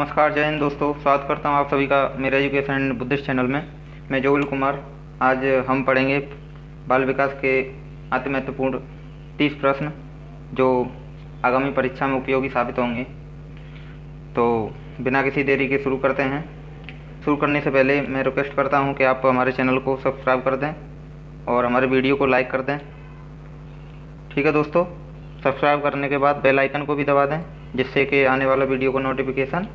नमस्कार, जय हिंद दोस्तों। स्वागत करता हूँ आप सभी का मेरे एजुकेशन एंड बुद्धिस्ट चैनल में। मैं जोविल कुमार। आज हम पढ़ेंगे बाल विकास के अति महत्वपूर्ण 30 प्रश्न जो आगामी परीक्षा में उपयोगी साबित होंगे। तो बिना किसी देरी के शुरू करते हैं। शुरू करने से पहले मैं रिक्वेस्ट करता हूँ कि आप हमारे चैनल को सब्सक्राइब कर दें और हमारे वीडियो को लाइक कर दें। ठीक है दोस्तों, सब्सक्राइब करने के बाद बेल आइकन को भी दबा दें, जिससे कि आने वाला वीडियो का नोटिफिकेशन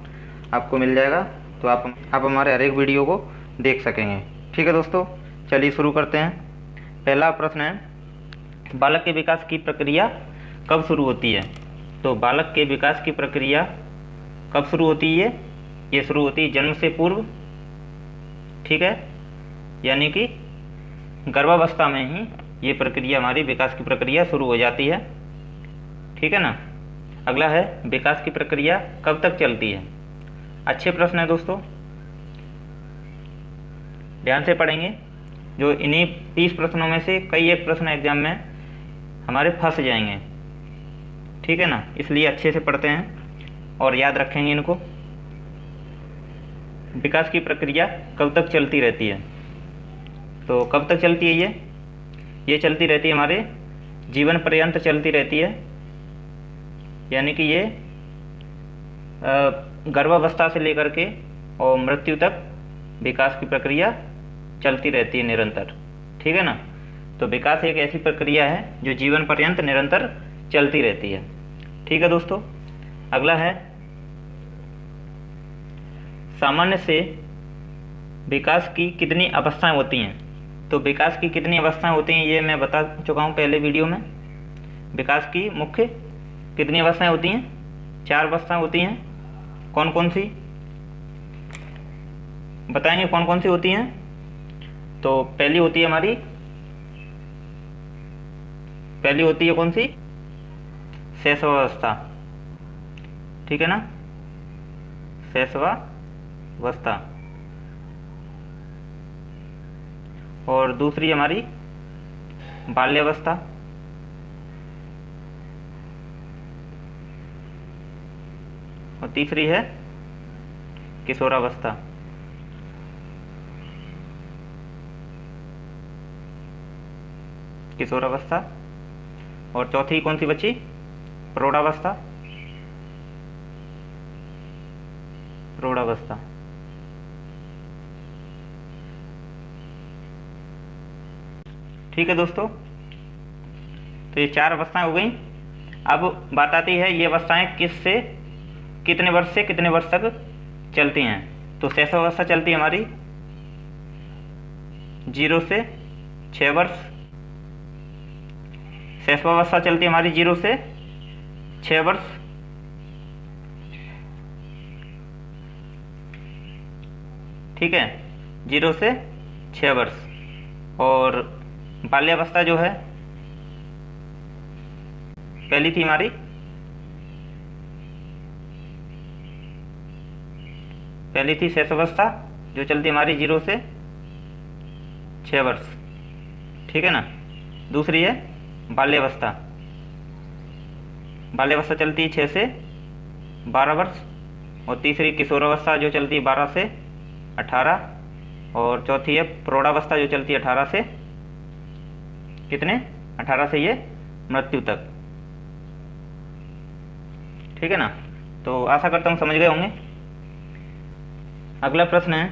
आपको मिल जाएगा, तो आप हमारे हर एक वीडियो को देख सकेंगे। ठीक है दोस्तों, चलिए शुरू करते हैं। पहला प्रश्न है, बालक के विकास की प्रक्रिया कब शुरू होती है? तो बालक के विकास की प्रक्रिया कब शुरू होती है? ये शुरू होती है जन्म से पूर्व। ठीक है, यानी कि गर्भावस्था में ही ये प्रक्रिया, हमारी विकास की प्रक्रिया शुरू हो जाती है। ठीक है ना। अगला है, विकास की प्रक्रिया कब तक चलती है? अच्छे प्रश्न है दोस्तों, ध्यान से पढ़ेंगे। जो इन्हीं 30 प्रश्नों में से कई एक प्रश्न एग्जाम में हमारे फंस जाएंगे। ठीक है ना, इसलिए अच्छे से पढ़ते हैं और याद रखेंगे इनको। विकास की प्रक्रिया कब तक चलती रहती है? तो कब तक चलती है ये चलती रहती है, हमारे जीवन पर्यंत चलती रहती है। यानी कि ये गर्भावस्था से लेकर के और मृत्यु तक विकास की प्रक्रिया चलती रहती है निरंतर। ठीक है ना। तो विकास एक ऐसी प्रक्रिया है जो जीवन पर्यंत निरंतर चलती रहती है। ठीक है दोस्तों। अगला है, सामान्य से विकास की कितनी अवस्थाएं होती हैं? तो विकास की कितनी अवस्थाएं होती हैं ये मैं बता चुका हूं पहले वीडियो में। विकास की मुख्य कितनी अवस्थाएं होती हैं? 4 अवस्थाएं होती हैं। कौन कौन सी बताएंगे? कौन कौन सी होती हैं? तो पहली होती है हमारी, पहली होती है कौन सी? शैशवावस्था। ठीक है ना, शैशवावस्था। और दूसरी हमारी बाल्यावस्था। और तीसरी है किशोरावस्था। किशोरावस्था। और चौथी कौन सी बची? प्रौढ़ावस्था। प्रौढ़ावस्था। ठीक है दोस्तों, तो ये 4 अवस्थाएं हो गई। अब बात आती है, ये अवस्थाएं कितने वर्ष से कितने वर्ष तक चलती हैं? तो शैशवावस्था चलती है हमारी 0 से 6 वर्ष। शैशवावस्था चलती है हमारी 0 से 6 वर्ष। ठीक है, 0 से 6 वर्ष। और बाल्यावस्था जो है, पहली थी हमारी, पहली थी शैशवावस्था जो चलती हमारी 0 से 6 वर्ष। ठीक है ना। दूसरी है बाल्यावस्था। बाल्यावस्था चलती है 6 से 12 वर्ष। और तीसरी किशोरावस्था जो चलती है 12 से 18। और चौथी है प्रौढ़ावस्था जो चलती है 18 से कितने? 18 से ये मृत्यु तक। ठीक है ना। तो आशा करता हूँ समझ गए होंगे। अगला प्रश्न है,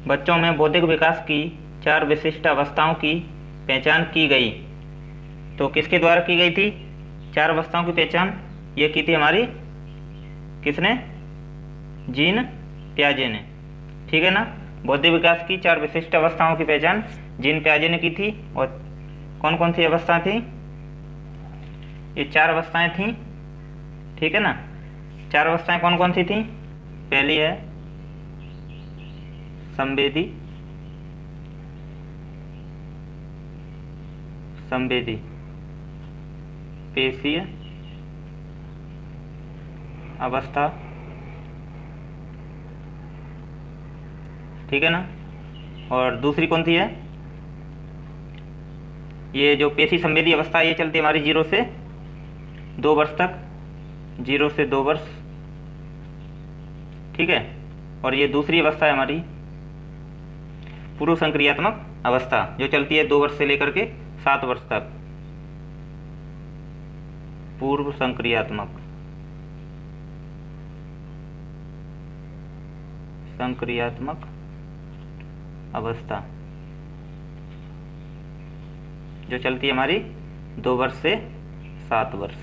बच्चों में बौद्धिक विकास की 4 विशिष्ट अवस्थाओं की पहचान की गई। तो किसके द्वारा की गई थी 4 अवस्थाओं की पहचान? ये की थी हमारी, किसने? जीन पियाजे ने। ठीक है ना। बौद्धिक विकास की 4 विशिष्ट अवस्थाओं की पहचान जीन पियाजे ने की थी। और कौन कौन सी अवस्था थी? ये 4 अवस्थाएं थी। ठीक है ना। 4 अवस्थाएं कौन कौन सी थी? पहली है संवेदी, पेशीय अवस्था। ठीक है ना। और दूसरी कौन सी है? ये जो पेशी संवेदी अवस्था, ये चलती है हमारी 0 से 2 वर्ष तक। 0 से 2 वर्ष, ठीक है। और ये दूसरी अवस्था है हमारी पूर्व संक्रियात्मक अवस्था, जो चलती है 2 वर्ष से लेकर के 7 वर्ष तक। पूर्व संक्रियात्मक अवस्था जो चलती है हमारी 2 वर्ष से 7 वर्ष,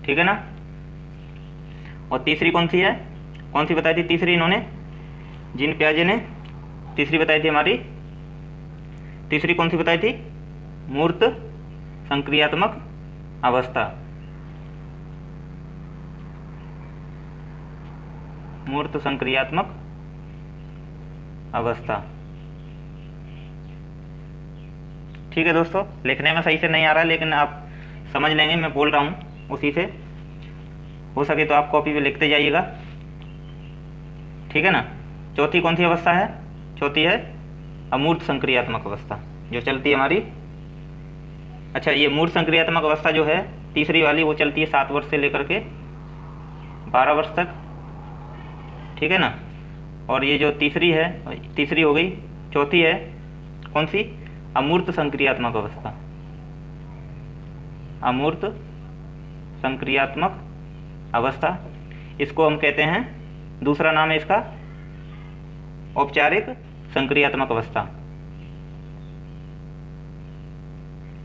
ठीक है ना। और तीसरी कौन सी है, कौन सी बताई थी तीसरी इन्होंने, जीन पियाजे ने तीसरी बताई थी हमारी, तीसरी कौन सी बताई थी, मूर्त संक्रियात्मक अवस्था। मूर्त संक्रियात्मक अवस्था, ठीक है दोस्तों। लिखने में सही से नहीं आ रहा है, लेकिन आप समझ लेंगे, मैं बोल रहा हूँ उसी से। हो सके तो आप कॉपी पे लिखते जाइएगा, ठीक है ना। चौथी कौन सी अवस्था है, चौथी है अमूर्त संक्रियात्मक अवस्था, जो चलती है हमारी, अच्छा ये मूर्त संक्रियात्मक अवस्था जो है तीसरी वाली, वो चलती है 7 वर्ष से लेकर के 12 वर्ष तक, ठीक है ना। और ये जो तीसरी है, तीसरी हो गई, चौथी है कौन सी, अमूर्त संक्रियात्मक अवस्था। अमूर्त संक्रियात्मक अवस्था, इसको हम कहते हैं, दूसरा नाम है इसका औपचारिक संक्रियात्मक अवस्था।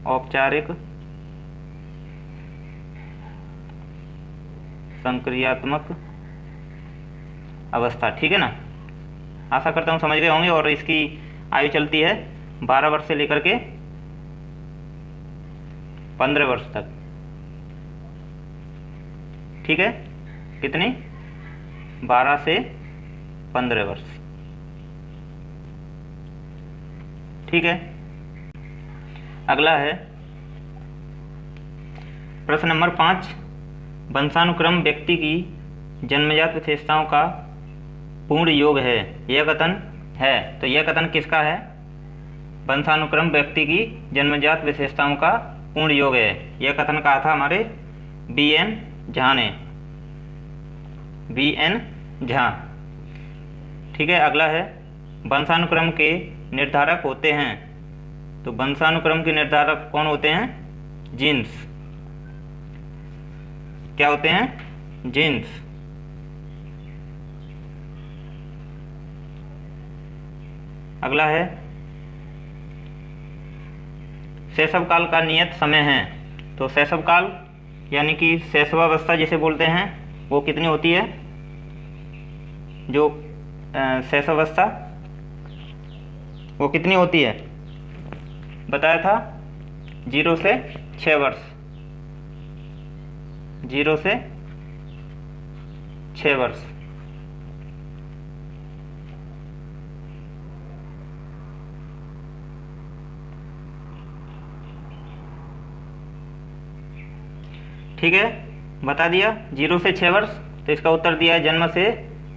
औपचारिक संक्रियात्मक अवस्था, ठीक है ना। आशा करता हूँ समझ गए होंगे। और इसकी आयु चलती है 12 वर्ष से लेकर के 15 वर्ष तक, ठीक है। कितनी, 12 से 15 वर्ष, ठीक है। अगला है प्रश्न नंबर 5, वंशानुक्रम व्यक्ति की जन्मजात विशेषताओं का पूर्ण योग है, यह कथन है। तो यह कथन किसका है, वंशानुक्रम व्यक्ति की जन्मजात विशेषताओं का पूर्ण योग है, यह कथन कहा था हमारे B.N. झा ने, B.N. झा, ठीक है। अगला है वंशानुक्रम के निर्धारक होते हैं। तो वंशानुक्रम के निर्धारक कौन होते हैं, जीन्स, क्या होते हैं, जीन्स। अगला है शैशव काल का नियत समय है। तो शैशव काल यानी कि शैशवावस्था जिसे बोलते हैं, वो कितनी होती है, जो शैशवावस्था वो कितनी होती है, बताया था 0 से 6 वर्ष, 0 से 6 वर्ष, ठीक है, बता दिया 0 से 6 वर्ष। तो इसका उत्तर दिया है जन्म से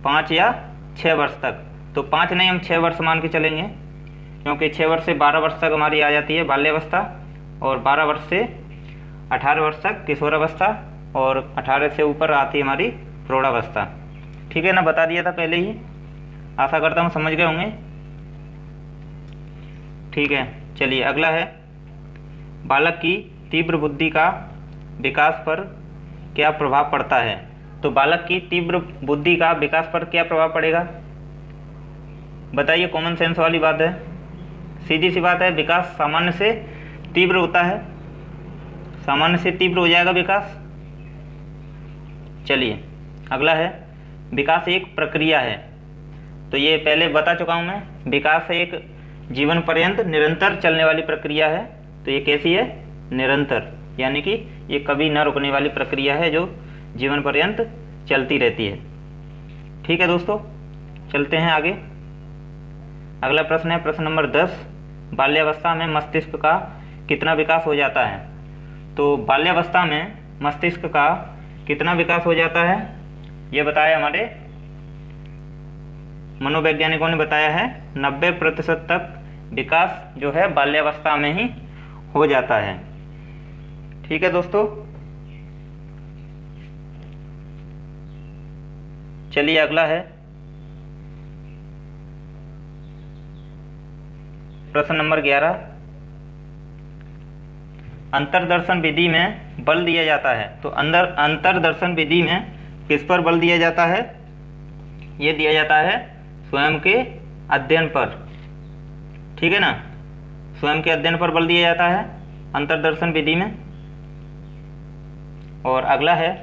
5 या 6 वर्ष तक। तो 5 नहीं, हम 6 वर्ष मान के चलेंगे, क्योंकि 6 वर्ष से 12 वर्ष तक हमारी आ जाती है बाल्यावस्था, और 12 वर्ष से 18 वर्ष तक किशोरावस्था, और 18 से ऊपर आती है हमारी प्रौढ़ावस्था, ठीक है ना। बता दिया था पहले ही, आशा करता हूँ समझ गए होंगे, ठीक है। चलिए अगला है बालक की तीव्र बुद्धि का विकास पर क्या प्रभाव पड़ता है। तो बालक की तीव्र बुद्धि का विकास पर क्या प्रभाव पड़ेगा, बताइए। कॉमन सेंस वाली बात है, सीधी सी बात है, विकास सामान्य से तीव्र होता है, सामान्य से तीव्र हो जाएगा विकास। चलिए अगला है विकास एक प्रक्रिया है। तो ये पहले बता चुका हूँ मैं, विकास एक जीवन पर्यंत निरंतर चलने वाली प्रक्रिया है। तो ये कैसी है, निरंतर, यानी कि ये कभी न रुकने वाली प्रक्रिया है, जो जीवन पर्यंत चलती रहती है, ठीक है दोस्तों। चलते हैं आगे। अगला प्रश्न है प्रश्न नंबर 10, बाल्यावस्था में मस्तिष्क का कितना विकास हो जाता है। तो बाल्यावस्था में मस्तिष्क का कितना विकास हो जाता है, ये बताया हमारे मनोवैज्ञानिकों ने बताया है 90% तक विकास जो है बाल्यावस्था में ही हो जाता है, ठीक है दोस्तों। चलिए अगला है प्रश्न नंबर 11। अंतर्दर्शन विधि में बल दिया जाता है, तो अंतर्दर्शन विधि में किस पर बल दिया जाता है? ये दिया जाता है स्वयं के अध्ययन पर, ठीक है ना। स्वयं के अध्ययन पर बल दिया जाता है अंतर्दर्शन विधि में। और अगला है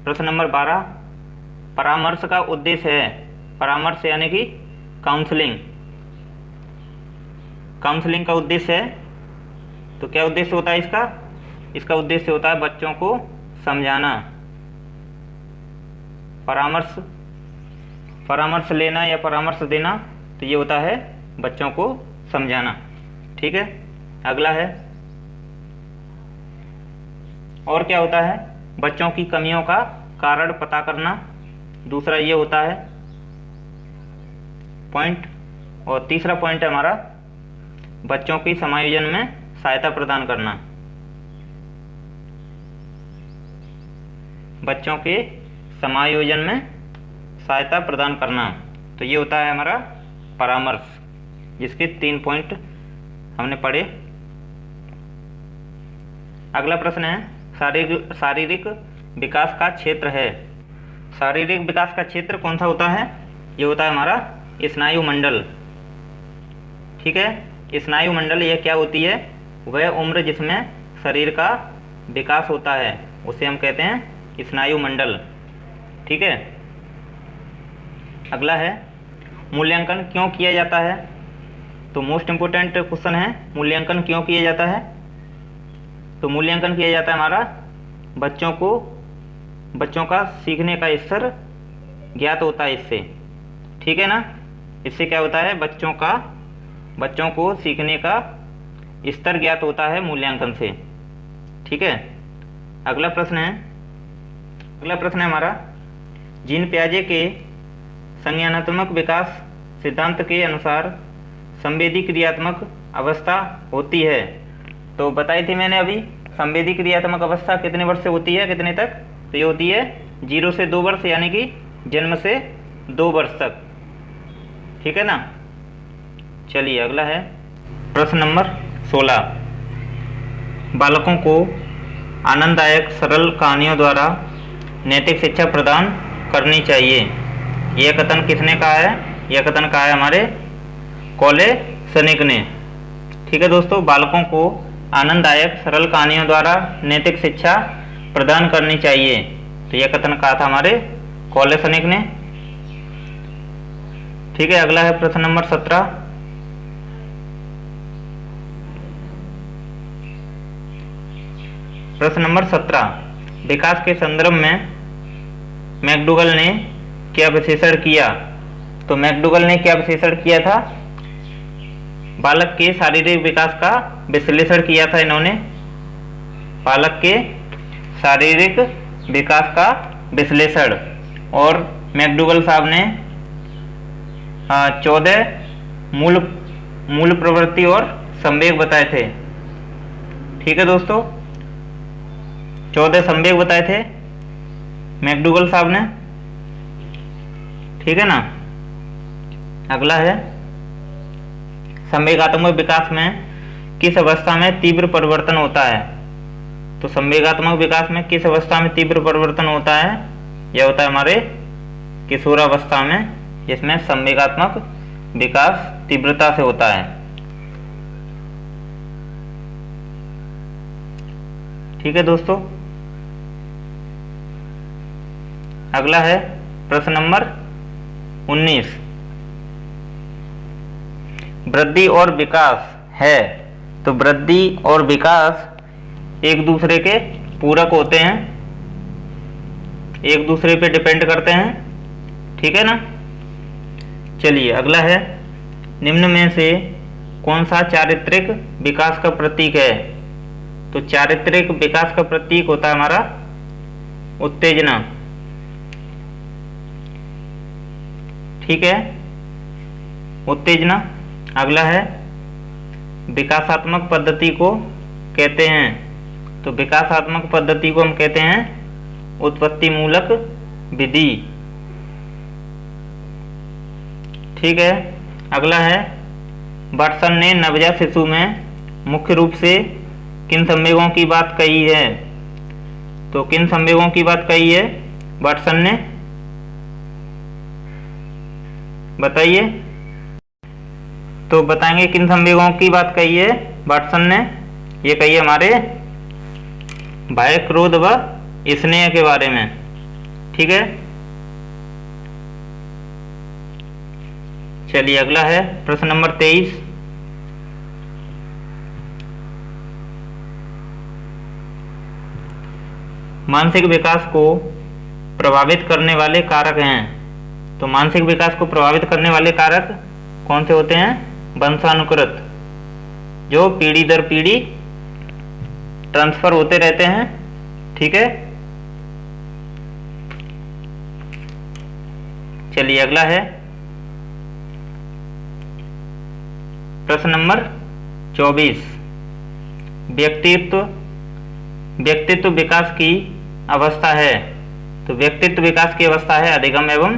प्रश्न नंबर 12। परामर्श का उद्देश्य है, परामर्श यानी कि काउंसलिंग, काउंसलिंग का उद्देश्य है, तो क्या उद्देश्य होता है इसका? इसका उद्देश्य होता है बच्चों को समझाना। परामर्श लेना या परामर्श देना, तो ये होता है बच्चों को समझाना, ठीक है। अगला है और क्या होता है? बच्चों की कमियों का कारण पता करना, दूसरा ये होता है पॉइंट। और तीसरा पॉइंट है हमारा बच्चों की समायोजन में सहायता प्रदान करना, बच्चों के समायोजन में सहायता प्रदान करना, तो ये होता है हमारा परामर्श, जिसके 3 पॉइंट हमने पढ़े। अगला प्रश्न है शारीरिक विकास का क्षेत्र है। शारीरिक विकास का क्षेत्र कौन सा होता है? ये होता है हमारा स्नायु मंडल, ठीक है। स्नायु मंडल यह क्या होती है? वह उम्र जिसमें शरीर का विकास होता है उसे हम कहते हैं स्नायु मंडल, ठीक है। अगला है मूल्यांकन क्यों किया जाता है? तो मोस्ट इम्पोर्टेंट क्वेश्चन है, मूल्यांकन क्यों किया जाता है? तो मूल्यांकन किया जाता है हमारा बच्चों का सीखने का स्तर ज्ञात होता है इससे, ठीक है ना। इससे क्या होता है? बच्चों को सीखने का स्तर ज्ञात होता है मूल्यांकन से, ठीक है। अगला प्रश्न है हमारा जीन पियाजे के संज्ञानात्मक विकास सिद्धांत के अनुसार संवेदी क्रियात्मक अवस्था होती है। तो बताई थी मैंने अभी, संवेदी क्रियात्मक अवस्था कितने वर्ष से होती है, कितने तक? तो ये होती है 0 से 2 वर्ष, यानी कि जन्म से 2 वर्ष तक, ठीक है ना। चलिए अगला है प्रश्न नंबर 16। बालकों को आनंददायक सरल कहानियों द्वारा नैतिक शिक्षा प्रदान करनी चाहिए। यह कथन किसने कहा है? यह कथन कहा है हमारे कोलेसनिक ने, ठीक है दोस्तों। बालकों को आनंददायक सरल कहानियों द्वारा नैतिक शिक्षा प्रदान करनी चाहिए, तो यह कथन कहा था हमारे कोलेसनिक ने, ठीक है। अगला है प्रश्न नंबर 17। प्रश्न नंबर 17। विकास के संदर्भ में मैकडूगल ने क्या विश्लेषण किया? तो मैकडूगल ने क्या विश्लेषण किया था? बालक के शारीरिक विकास का विश्लेषण किया था इन्होंने। बालक के शारीरिक विकास का विश्लेषण, और मैकडूगल साहब ने 14 मूल प्रवृत्ति और संवेग बताए थे, ठीक है दोस्तों। 14 संवेग बताए थे मैकडूगल साहब ने, ठीक है ना। अगला है संवेगात्मक विकास में किस अवस्था में तीव्र परिवर्तन होता है? तो संवेगात्मक विकास में किस अवस्था में तीव्र परिवर्तन होता है? यह होता है हमारे किशोरावस्था में, जिसमें संवेगात्मक विकास तीव्रता से होता है, ठीक है दोस्तों। अगला है प्रश्न नंबर 19। वृद्धि और विकास है, तो वृद्धि और विकास एक दूसरे के पूरक होते हैं, एक दूसरे पे डिपेंड करते हैं, ठीक है ना। चलिए अगला है निम्न में से कौन सा चारित्रिक विकास का प्रतीक है? तो चारित्रिक विकास का प्रतीक होता है हमारा उत्तेजना, ठीक है, उत्तेजना। अगला है विकासात्मक पद्धति को कहते हैं, तो विकासात्मक पद्धति को हम कहते हैं उत्पत्ति मूलक विधि, ठीक है। अगला है, वाटसन ने नवजात शिशु में मुख्य रूप से किन संवेगों की बात कही है? तो किन संवेगों की बात कही है वाटसन ने, बताइए। तो बताएंगे किन संवेगों की बात कही है वाटसन ने। ये कही है हमारे भय, क्रोध व स्नेह के बारे में। ठीक है, चलिए अगला है प्रश्न नंबर 23। मानसिक विकास को प्रभावित करने वाले कारक हैं। तो मानसिक विकास को प्रभावित करने वाले कारक कौन से होते हैं? वंशानुक्रत, जो पीढ़ी दर पीढ़ी ट्रांसफर होते रहते हैं। ठीक है, चलिए अगला है प्रश्न नंबर 24। व्यक्तित्व विकास की अवस्था है। तो व्यक्तित्व विकास की अवस्था है अधिगम एवं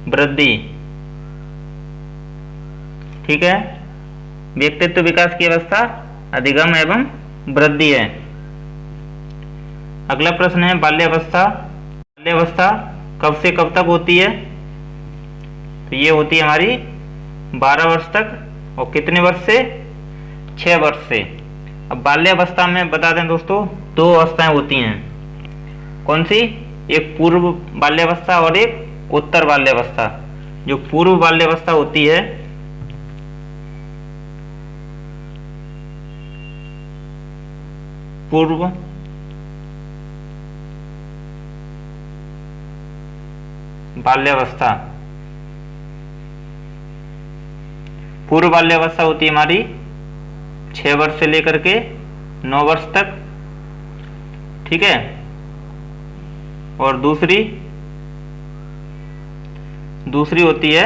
वृद्धि। ठीक है, व्यक्तित्व विकास की अवस्था अधिगम एवं वृद्धि है। अगला प्रश्न है बाल्यावस्था। बाल्यावस्था कब से कब तक होती है? तो ये होती है हमारी 12 वर्ष तक, और कितने वर्ष से? 6 वर्ष से। अब बाल्यावस्था में बता दें दोस्तों, 2 अवस्थाएं होती हैं। कौन सी? एक पूर्व बाल्यावस्था और एक उत्तर बाल्यावस्था। जो पूर्व बाल्यावस्था होती है, पूर्व बाल्यावस्था, पूर्व बाल्यावस्था होती है हमारी 6 वर्ष से लेकर के 9 वर्ष तक। ठीक है, और दूसरी होती है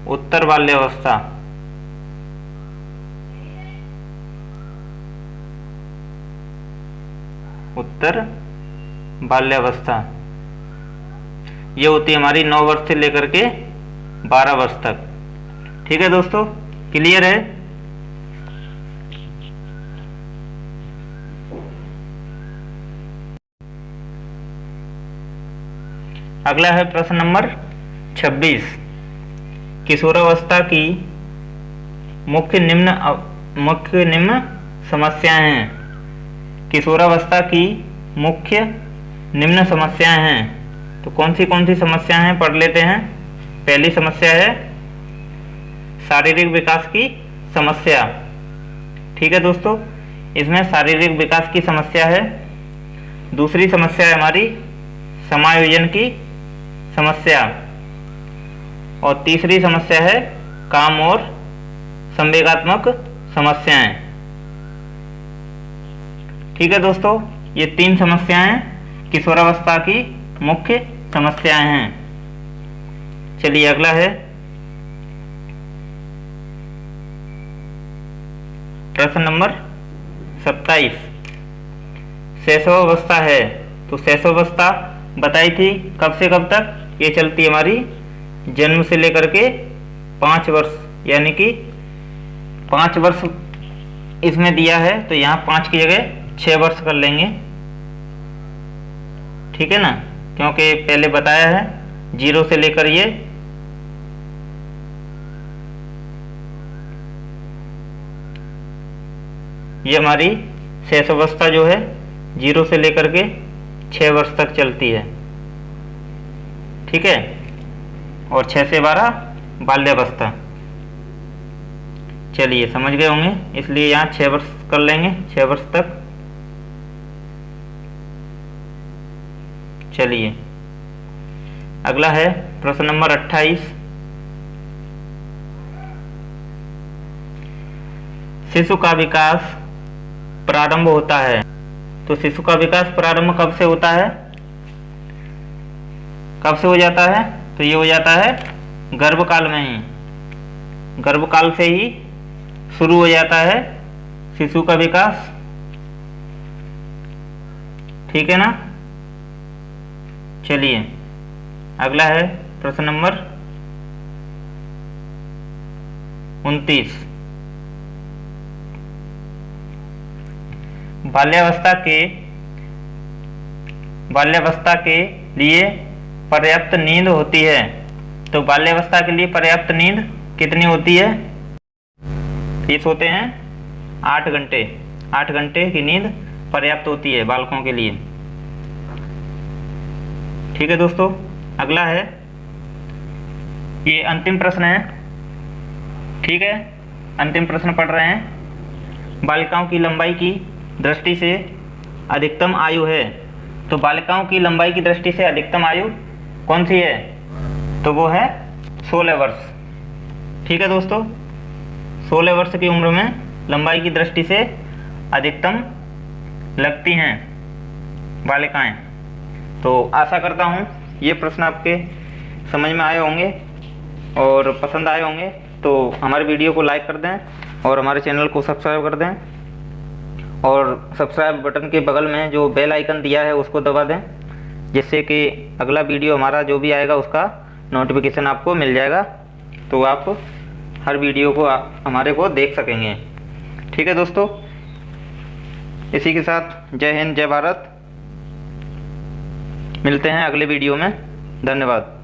उत्तर बाल्यावस्था। उत्तर बाल्यावस्था ये होती है हमारी 9 वर्ष से लेकर के 12 वर्ष तक। ठीक है दोस्तों, क्लियर है? अगला है प्रश्न नंबर 26। किशोरावस्था की मुख्य निम्न समस्याएं हैं। किशोरावस्था की मुख्य निम्न समस्याएं हैं। तो कौन सी समस्याएं हैं, पढ़ लेते हैं। पहली समस्या है शारीरिक विकास की समस्या। ठीक है दोस्तों, इसमें शारीरिक विकास की समस्या है। दूसरी समस्या है हमारी समायोजन की समस्या, और तीसरी समस्या है काम और संवेगात्मक समस्याएं। ठीक है दोस्तों, ये 3 समस्याएं किशोरावस्था की मुख्य समस्याएं हैं। चलिए अगला है प्रश्न नंबर 27। शैशवावस्था है। तो शैशवावस्था बताई थी कब से कब तक? ये चलती है हमारी जन्म से लेकर के 5 वर्ष, यानी कि 5 वर्ष इसमें दिया है, तो यहाँ 5 की जगह 6 वर्ष कर लेंगे। ठीक है ना, क्योंकि पहले बताया है 0 से लेकर ये हमारी शैशवावस्था जो है 0 से लेकर के 6 वर्ष तक चलती है। ठीक है, और 6 से 12 बाल्यावस्था। चलिए समझ गए होंगे, इसलिए यहाँ 6 वर्ष कर लेंगे, 6 वर्ष तक। चलिए अगला है प्रश्न नंबर 28। शिशु का विकास प्रारंभ होता है। तो शिशु का विकास प्रारंभ कब से होता है? कब से हो जाता है? तो ये हो जाता है गर्भकाल में ही। गर्भकाल से ही शुरू हो जाता है शिशु का विकास। ठीक है ना। चलिए अगला है प्रश्न नंबर 29। बाल्यावस्था के लिए पर्याप्त नींद होती है। तो बाल्यावस्था के लिए पर्याप्त नींद कितनी होती है? ये सोते हैं 8 घंटे। 8 घंटे की नींद पर्याप्त होती है बालकों के लिए। ठीक है दोस्तों, अगला है, ये अंतिम प्रश्न है। ठीक है, अंतिम प्रश्न पढ़ रहे हैं। बालिकाओं की लंबाई की दृष्टि से अधिकतम आयु है। तो बालिकाओं की लंबाई की दृष्टि से अधिकतम आयु कौन सी है? तो वो है 16 वर्ष। ठीक है दोस्तों, 16 वर्ष की उम्र में लंबाई की दृष्टि से अधिकतम लगती हैं बालिकाएं। तो आशा करता हूँ ये प्रश्न आपके समझ में आए होंगे और पसंद आए होंगे। तो हमारे वीडियो को लाइक कर दें और हमारे चैनल को सब्सक्राइब कर दें, और सब्सक्राइब बटन के बगल में जो बेल आइकन दिया है उसको दबा दें, जिससे कि अगला वीडियो हमारा जो भी आएगा उसका नोटिफिकेशन आपको मिल जाएगा। तो आप हर वीडियो को हमारे को देख सकेंगे। ठीक है दोस्तों, इसी के साथ जय हिंद, जय भारत। मिलते हैं अगले वीडियो में। धन्यवाद।